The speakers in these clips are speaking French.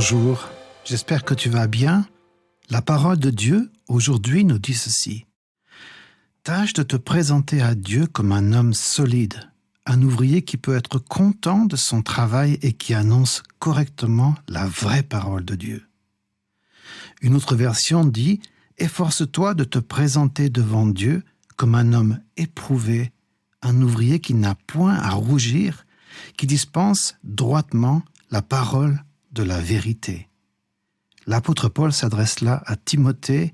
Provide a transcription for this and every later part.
Bonjour, j'espère que tu vas bien. La parole de Dieu aujourd'hui nous dit ceci. Tâche de te présenter à Dieu comme un homme solide, un ouvrier qui peut être content de son travail et qui annonce correctement la vraie parole de Dieu. Une autre version dit « Efforce-toi de te présenter devant Dieu comme un homme éprouvé, un ouvrier qui n'a point à rougir, qui dispense droitement la parole de la vérité. » L'apôtre Paul s'adresse là à Timothée,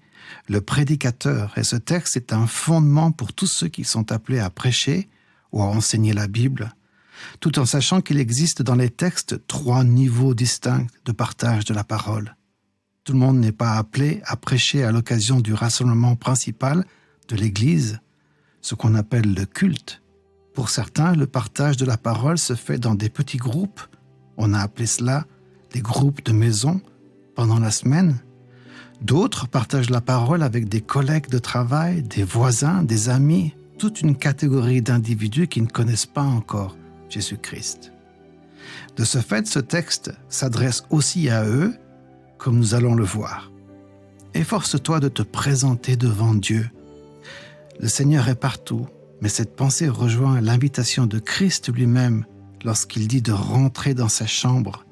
le prédicateur, et ce texte est un fondement pour tous ceux qui sont appelés à prêcher ou à enseigner la Bible, tout en sachant qu'il existe dans les textes 3 niveaux distincts de partage de la parole. Tout le monde n'est pas appelé à prêcher à l'occasion du rassemblement principal de l'Église, ce qu'on appelle le culte. Pour certains, le partage de la parole se fait dans des petits groupes. On a appelé cela les groupes de maison pendant la semaine. D'autres partagent la parole avec des collègues de travail, des voisins, des amis, toute une catégorie d'individus qui ne connaissent pas encore Jésus-Christ. De ce fait, ce texte s'adresse aussi à eux, comme nous allons le voir. Efforce-toi de te présenter devant Dieu. Le Seigneur est partout, mais cette pensée rejoint l'invitation de Christ lui-même lorsqu'il dit de rentrer dans sa chambre,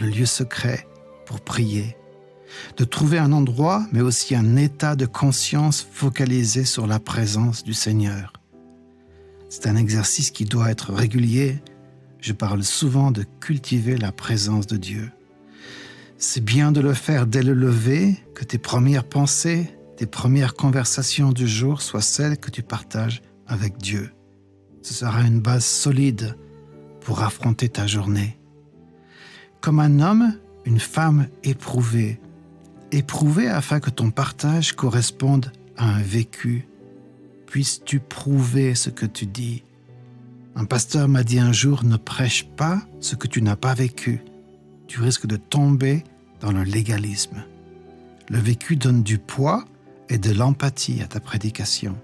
le lieu secret, pour prier, de trouver un endroit, mais aussi un état de conscience focalisé sur la présence du Seigneur. C'est un exercice qui doit être régulier. Je parle souvent de cultiver la présence de Dieu. C'est bien de le faire dès le lever, que tes premières pensées, tes premières conversations du jour soient celles que tu partages avec Dieu. Ce sera une base solide pour affronter ta journée. Comme un homme, une femme éprouvée afin que ton partage corresponde à un vécu. Puisses-tu prouver ce que tu dis? Un pasteur m'a dit un jour, ne prêche pas ce que tu n'as pas vécu. Tu risques de tomber dans le légalisme. Le vécu donne du poids et de l'empathie à ta prédication.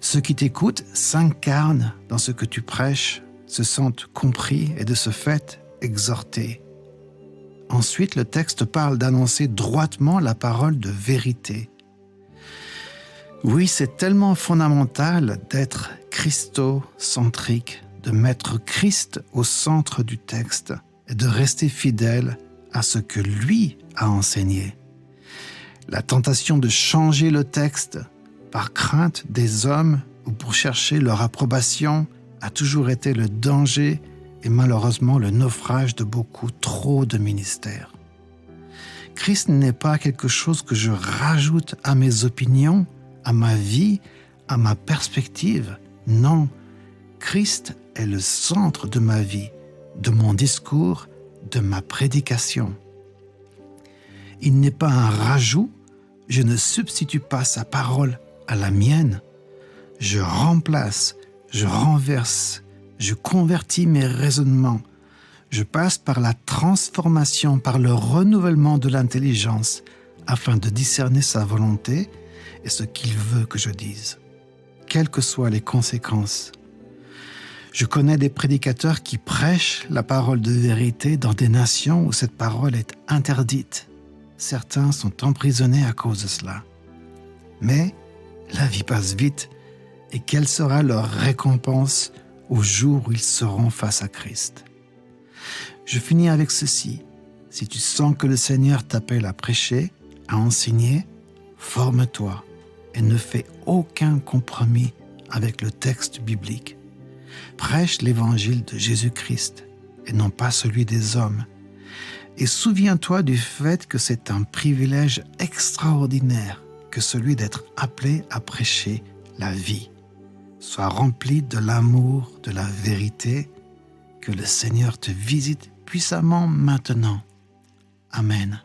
Ceux qui t'écoutent s'incarnent dans ce que tu prêches, se sentent compris et de ce fait exhortés. Ensuite, le texte parle d'annoncer droitement la parole de vérité. Oui, c'est tellement fondamental d'être christocentrique, de mettre Christ au centre du texte et de rester fidèle à ce que lui a enseigné. La tentation de changer le texte par crainte des hommes ou pour chercher leur approbation a toujours été le danger et malheureusement le naufrage de beaucoup trop de ministères. Christ n'est pas quelque chose que je rajoute à mes opinions, à ma vie, à ma perspective. Non, Christ est le centre de ma vie, de mon discours, de ma prédication. Il n'est pas un rajout, je ne substitue pas sa parole à la mienne. Je remplace, je renverse, je convertis mes raisonnements. Je passe par la transformation, par le renouvellement de l'intelligence afin de discerner sa volonté et ce qu'il veut que je dise, quelles que soient les conséquences. Je connais des prédicateurs qui prêchent la parole de vérité dans des nations où cette parole est interdite. Certains sont emprisonnés à cause de cela. Mais la vie passe vite et quelle sera leur récompense au jour où ils seront face à Christ? Je finis avec ceci. Si tu sens que le Seigneur t'appelle à prêcher, à enseigner, forme-toi et ne fais aucun compromis avec le texte biblique. Prêche l'évangile de Jésus-Christ et non pas celui des hommes. Et souviens-toi du fait que c'est un privilège extraordinaire que celui d'être appelé à prêcher la vie. Sois rempli de l'amour, de la vérité, que le Seigneur te visite puissamment maintenant. Amen.